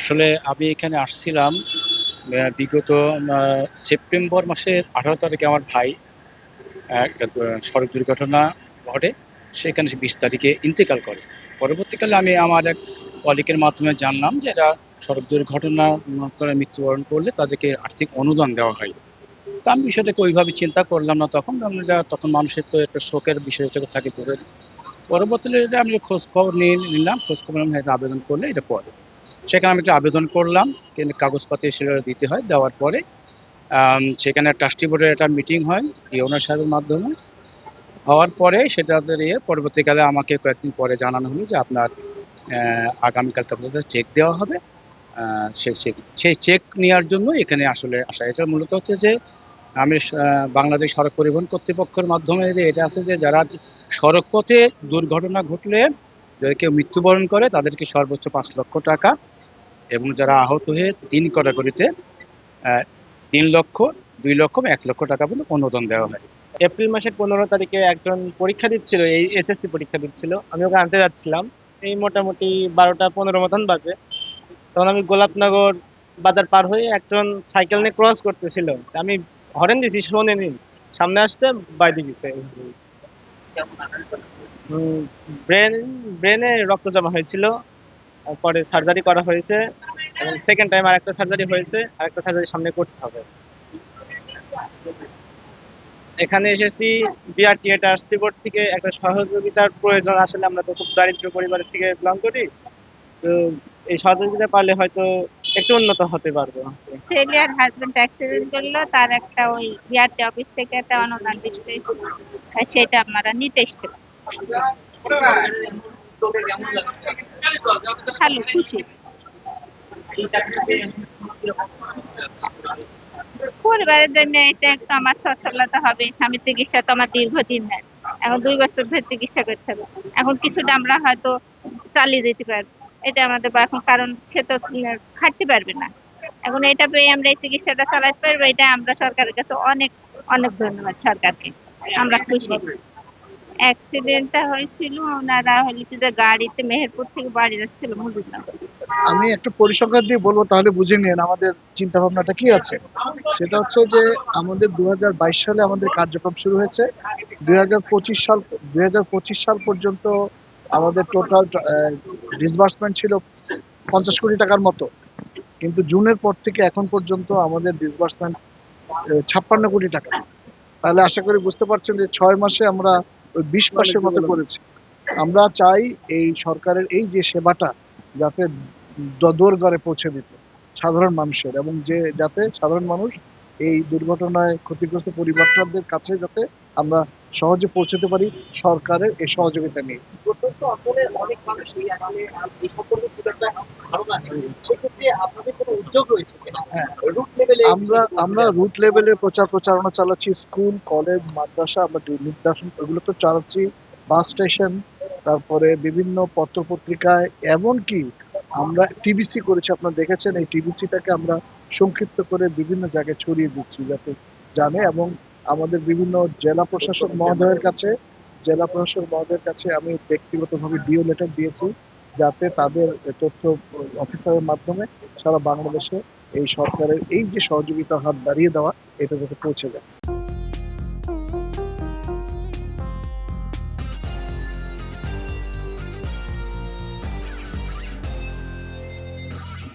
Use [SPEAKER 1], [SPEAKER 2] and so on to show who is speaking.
[SPEAKER 1] আসলে আমি এখানে আসছিলাম বিগত সেপ্টেম্বর মাসের 18 তারিখে আমার ভাই একটা সড়ক দুর্ঘটনা ঘটে। সেখানে সে 20 তারিখে ইন্তেকাল করে। পরবর্তীকালে আমি আমার এক কলিগের মাধ্যমে জানলাম যে এরা সড়ক দুর্ঘটনা করে মৃত্যুবরণ করলে তাদেরকে আর্থিক অনুদান দেওয়া হয়। তো আমি বিষয়টাকে ওইভাবে চিন্তা করলাম না তখন। আমরা তখন মানুষের তো একটা শোকের বিষয়টা থাকে পড়ে। পরবর্তীতে এটা আমি খোঁজ খবর নিলাম, খোঁজ খবর নিলাম, এটা আবেদন করলে এটা পড়ে। সেখানে আমি একটা আবেদন করলাম, কিন্তু কাগজপাতি সেগুলো দিতে হয়। দেওয়ার পরে সেখানে ট্রাস্টি বোর্ডের একটা মিটিং হয় ওনার সাহেবের মাধ্যমে। হওয়ার পরে সেটাদের পরবর্তীকালে আমাকে কয়েকদিন পরে জানানো হলো যে আপনার আগামীকালকে আপনাদের চেক দেওয়া হবে। সেই চেক নেওয়ার জন্য এখানে আসলে আসা। এটা মূলত হচ্ছে যে আমি বাংলাদেশ সড়ক পরিবহন কর্তৃপক্ষের মাধ্যমে যে এটা আছে যে যারা সড়ক পথে দুর্ঘটনা ঘটলে যদি কেউ মৃত্যুবরণ করে তাদেরকে সর্বোচ্চ 5 লক্ষ টাকা, এবং যারা আহত হয়ে 3 ক্যাটাগরিতে 3 লক্ষ, 2 লক্ষ বা 1 লক্ষ টাকা পর্যন্ত অনুদান দেওয়া হয়।
[SPEAKER 2] এপ্রিল মাসের 15 তারিখে একজন পরীক্ষা দিচ্ছিল, এই এসএসসি পরীক্ষা দিচ্ছিল। আমি ওকে আনতে যাচ্ছিলাম। এই মোটামুটি 12টা 15 মতন বাজে। তখন আমি গোলাপনগর বাজার পার হয়ে একজন সাইকেল নিয়ে ক্রস করতেছিল। আমি হরেন দিছি, শোনেনি। সামনে আসতে বাইরে গেছে। ব্রেন ব্রেনে রক্ত জমা হয়েছিল। পরে সার্জারি করা হয়েছে এবং সেকেন্ড টাইম আরেকটা সার্জারি হয়েছে। আরেকটা সার্জারি সামনে করতে হবে। এখানে এসেছি বিআরটি, এটা আসছি বোর্ড থেকে একটা সহযোগিতার প্রয়োজন। আসলে আমরা তো খুব দারিদ্র পরিবারের থেকে বিলং করি। তো এই সহযোগিতা পারলে হয়তো একটু উন্নত হতে পারবো।
[SPEAKER 3] ছেলে আর হাজবেন্ড অ্যাক্সিডেন্ট করলো, তার একটা ওই বিআরটি অফিস থেকে একটা অনুদান দিচ্ছে, সেটা আমরা নিতে এসেছিলাম। ভালো, খুশি। পরিবারের জন্য এটা একটু আমার সচ্ছলতা হবে। আমি চিকিৎসা তো আমার দীর্ঘদিন নেয়, এখন 2 বছর ধরে চিকিৎসা করতে হবে। এখন কিছুটা আমরা হয়তো চালিয়ে যেতে পারবো, এটা আমাদের এখন, কারণ সে তো খাটতে পারবে না। এখন এটা পেয়ে আমরা এই চিকিৎসাটা চালাতে পারবো, এটা আমরা সরকারের কাছে অনেক অনেক ধন্যবাদ সরকারকে। আমরা খুশি। অ্যাক্সিডেন্টটা হয়েছিল, ওনারা হলো কি যে গাড়িতে মেহেরপুর থেকে বাড়ি যাচ্ছিল মুজিবনগর।
[SPEAKER 4] আমি একটা পরিসংখ্যান দিয়ে বলবো, তাহলে বুঝে নিন আমাদের চিন্তা ভাবনাটা কি আছে। সেটা হচ্ছে যে আমাদের 2022 সালে আমাদের কার্যক্রম শুরু হয়েছে। 2025 সাল পর্যন্ত আমাদের টোটাল ডিসবার্সমেন্ট ছিল 50 কোটি টাকার মতো। কিন্তু জুনের পর থেকে এখন পর্যন্ত আমাদের ডিসবার্সমেন্ট 56 কোটি টাকা। তাহলে আশা করি বুঝতে পারছেন যে 6 মাসে আমরা ওই 20% মতো করেছি। আমরা চাই এই সরকারের এই যে সেবাটা যাতে দোরগড়ে পৌঁছে দিতে সাধারণ মানুষের, এবং যাতে সাধারণ মানুষ এই দুর্ঘটনায় ক্ষতিগ্রস্ত পরিবারদের কাছে যাতে আমরা সহজে পৌঁছতে পারি সরকারের এই সহযোগিতা নিয়ে।
[SPEAKER 5] প্রত্যন্ত অঞ্চলে অনেক মানুষই আসলে এই সম্পর্কে খুব একটা ধারণা নেই। সেক্ষেত্রে আপনাদের কোনো উদ্যোগ রয়েছে কিনা?
[SPEAKER 4] হ্যাঁ,
[SPEAKER 5] রুট লেভেলে
[SPEAKER 4] আমরা রুট লেভেলে প্রচারণা চালাচ্ছি। স্কুল, কলেজ, মাদ্রাসা আমরা নির্দেশন এগুলো তো চালাচ্ছি। বাস স্টেশন, তারপরে বিভিন্ন পত্র পত্রিকায়, এমনকি আমরা টিভিসি করেছি। আপনারা দেখেছেন, এই টিভিসিটাকে আমরা সংক্ষিপ্ত করে বিভিন্ন জায়গায় ছড়িয়ে দিচ্ছি যাতে জানে। এবং আমাদের বিভিন্ন জেলা প্রশাসক মহোদয়ের কাছে আমি ব্যক্তিগতভাবে ডিও লেটার দিয়েছি, যাতে তাদের তথ্য অফিসারের মাধ্যমে সারা বাংলাদেশে এই সরকারের এই যে সহযোগিতার হাত বাড়িয়ে দেওয়া, এটা যাতে পৌঁছে যায়।